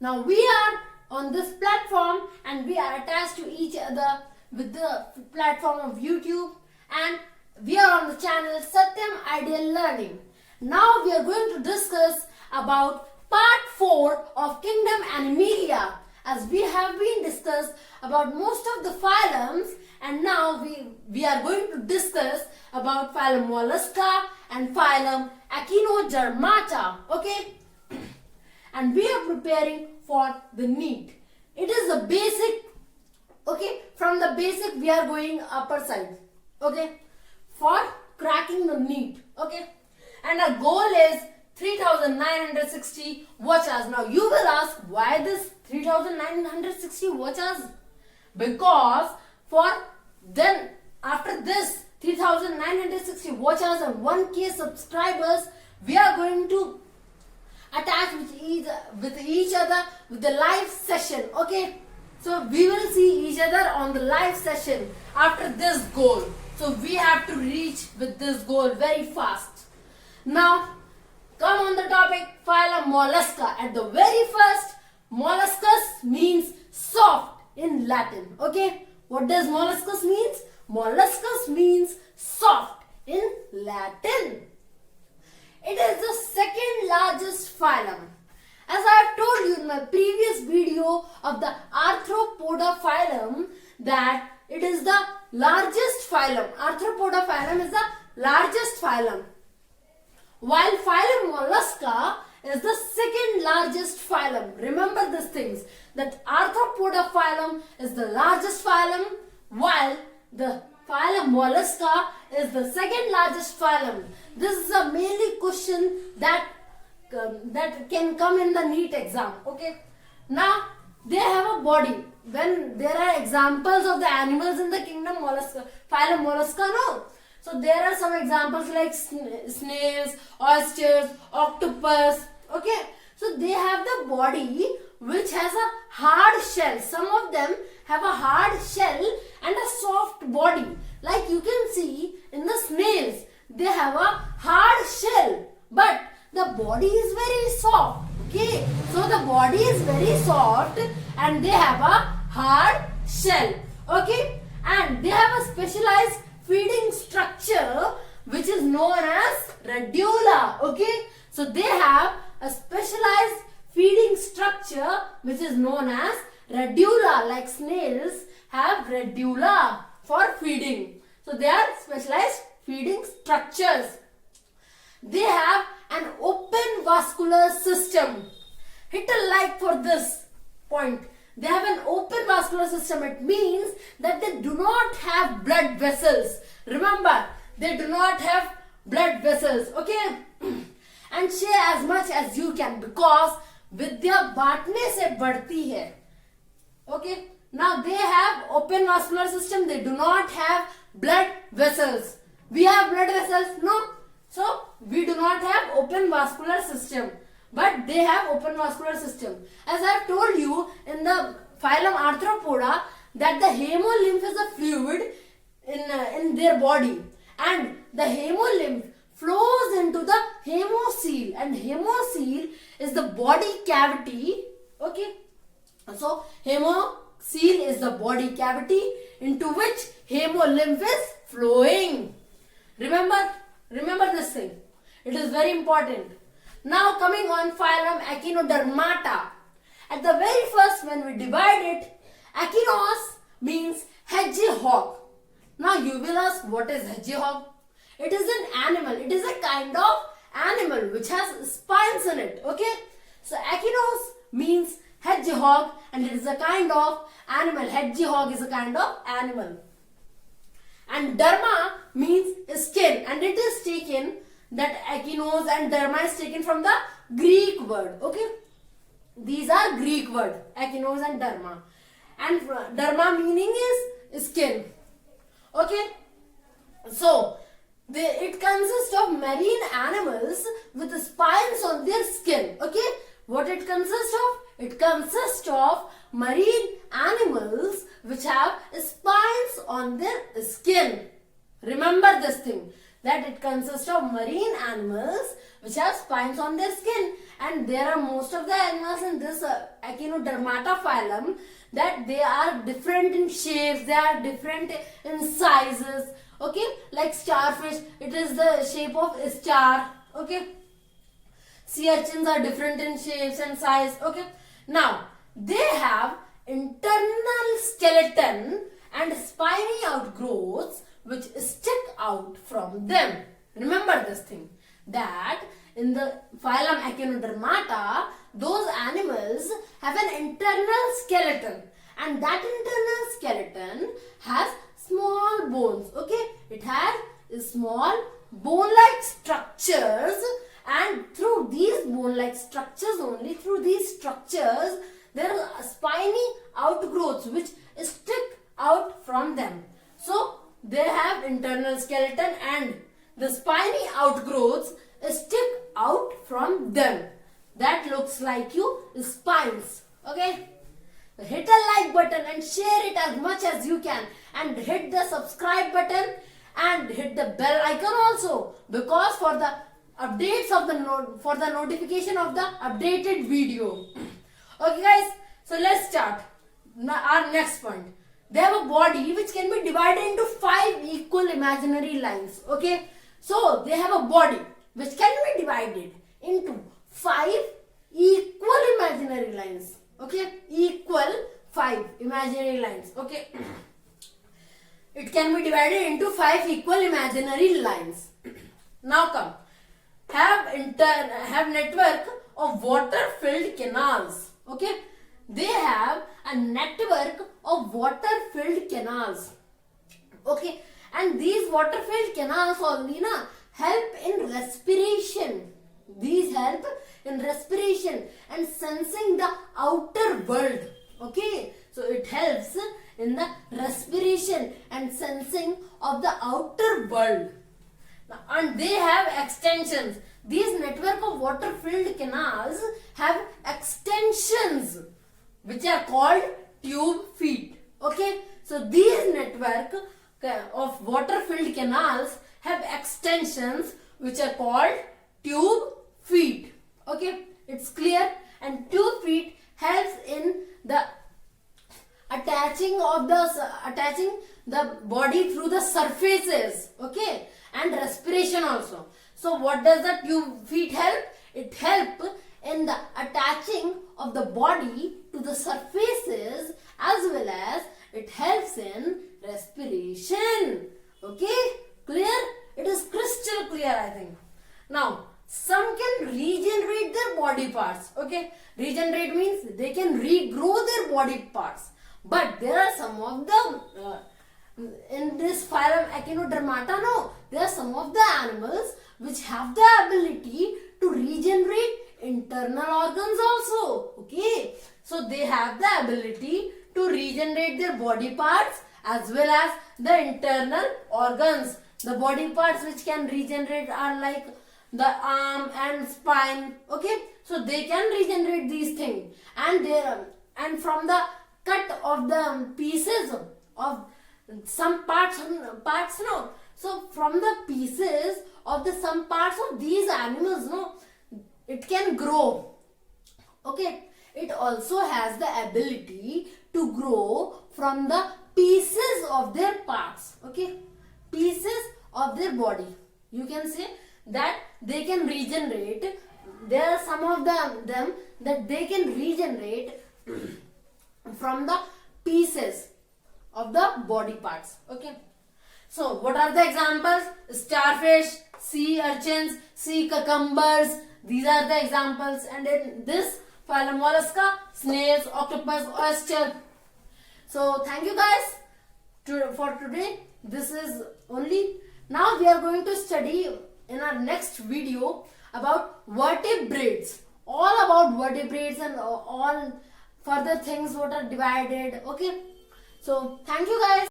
Now we are on this platform and we are attached to each other with the platform of YouTube, and we are on the channel Satyam Ideal Learning. Now we are going to discuss about part 4 of Kingdom Animalia, as we have been discussed about most of the phylums, and now we are going to discuss about phylum Mollusca and phylum Echinodermata. Okay? And we are preparing for the NEET. It is the basic. Okay, from the basic we are going upper side. Okay, for cracking the NEET. Okay, and our goal is 3960 watch hours. Now you will ask, why this 3960 watch hours? Because after this 3960 watch hours and 1K subscribers, we are going to attach with each other with the live session. Okay, so we will see each other on the live session after this goal. So we have to reach with this goal very fast. Now come on the topic phylum Mollusca. At the very first, molluscus means soft in Latin. Okay, what does molluscus means? Molluscus means soft in Latin. It is the second largest phylum. As I have told you in my previous video of the Arthropoda phylum, that it is the largest phylum. Arthropoda phylum is the largest phylum, while phylum Mollusca is the second largest phylum. Remember these things, that Arthropoda phylum is the largest phylum, while the phylum Mollusca is the second largest phylum. This is a mainly question that can come in the NEET exam. Okay. Now they have a body. When there are examples of the animals in the kingdom Mollusca, phylum Mollusca, no. So there are some examples like snails, oysters, octopus. Okay. So they have the body which has a hard shell. Some of them have a hard shell and a soft body. Like you can see in the snails, they have a hard shell, but the body is very soft. Okay, so the body is very soft and they have a hard shell. Okay, and they have a specialized feeding structure which is known as radula. Okay, so they have a specialized feeding structure which is known as radula. Like snails have radula for feeding. So they are specialized feeding structures. They have an open vascular system. Hit a like for this point. They have an open vascular system. It means that they do not have blood vessels. Remember, they do not have blood vessels. Okay? And share as much as you can, because vidya baatne se badhti hai. Okay? Now they have open vascular system. They do not have blood vessels. We have blood vessels? No. So we do not have open vascular system, but they have open vascular system. As I have told you in the phylum Arthropoda, that the hemolymph is a fluid in their body, and the hemolymph flows into the hemocoel, and hemocoel is the body cavity. Okay, so hemocoel is the body cavity into which hemolymph is flowing. Remember this thing. It is very important. Now coming on phylum Echinodermata. At the very first, when we divide it, echinos means hedgehog. Now you will ask, what is hedgehog? It is an animal. It is a kind of animal which has spines in it. Okay. So echinos means hedgehog, and it is a kind of animal. Hedgehog is a kind of animal. And derma means skin, and it is taken, that echinos and derma is taken from the Greek word. Okay, these are Greek word, echinos and derma, and derma meaning is skin. Okay, so it consists of marine animals with spines on their skin. Okay, what it consists of? It consists of marine animals which have spines on their skin. Remember this thing. that it consists of marine animals which have spines on their skin, and there are most of the animals in this Echinodermata phylum that they are different in shapes, they are different in sizes. Okay, like starfish, it is the shape of a star. Okay, sea urchins are different in shapes and size. Okay, now they have internal skeleton and spiny outgrowths which stick out from them. Remember this thing, that in the phylum Echinodermata, those animals have an internal skeleton, and that internal skeleton has small bones. Okay, it has small bone-like structures, and through these bone-like structures, only through these structures, there are spiny outgrowths which stick out from them. So they have internal skeleton and the spiny outgrowths stick out from them. That looks like you spines. Okay, hit a like button and share it as much as you can, and hit the subscribe button and hit the bell icon also, because for the updates of the notification of the updated video. Okay guys, so let's start our next point. They have a body which can be divided into 5 equal imaginary lines. Okay, so they have a body which can be divided into 5 equal imaginary lines. Okay, equal 5 imaginary lines. Okay, it can be divided into 5 equal imaginary lines. Now come, have network of water-filled canals. Okay, they have a network of water-filled canals. Okay, and these water-filled canals only help in respiration. These help in respiration and sensing the outer world. Okay, so it helps in the respiration and sensing of the outer world. And they have extensions. These network of water-filled canals have extensions which are called tube feet. Okay, so these network of water-filled canals have extensions which are called tube feet. Okay, it's clear. And tube feet helps in the attaching the body through the surfaces. Okay, and respiration also. So what does the tube feet help? It helps in the attaching of the body to the surfaces, as well as it helps in respiration. Okay, clear? It is crystal clear, I think. Now, some can regenerate their body parts. Okay, regenerate means they can regrow their body parts. But there are some of them in this phylum Echinodermata, there are some of the animals which have the ability to regenerate internal organs also. Okay, so they have the ability to regenerate their body parts as well as the internal organs. The body parts which can regenerate are like the arm and spine. Okay, so they can regenerate these things, and from the cut of the pieces of some parts so from the pieces of the some parts of these animals, it can grow. Okay, it also has the ability to grow from the pieces of their parts. Okay, pieces of their body. You can say that they can regenerate. There are some of them that they can regenerate from the pieces of the body parts. Okay, so what are the examples? Starfish, sea urchins, sea cucumbers. These are the examples. And in this phylum Mollusca, snails, octopus, oyster. So thank you guys for today. This is only. Now we are going to study in our next video about vertebrates. All about vertebrates and all further things what are divided. Okay, so thank you guys.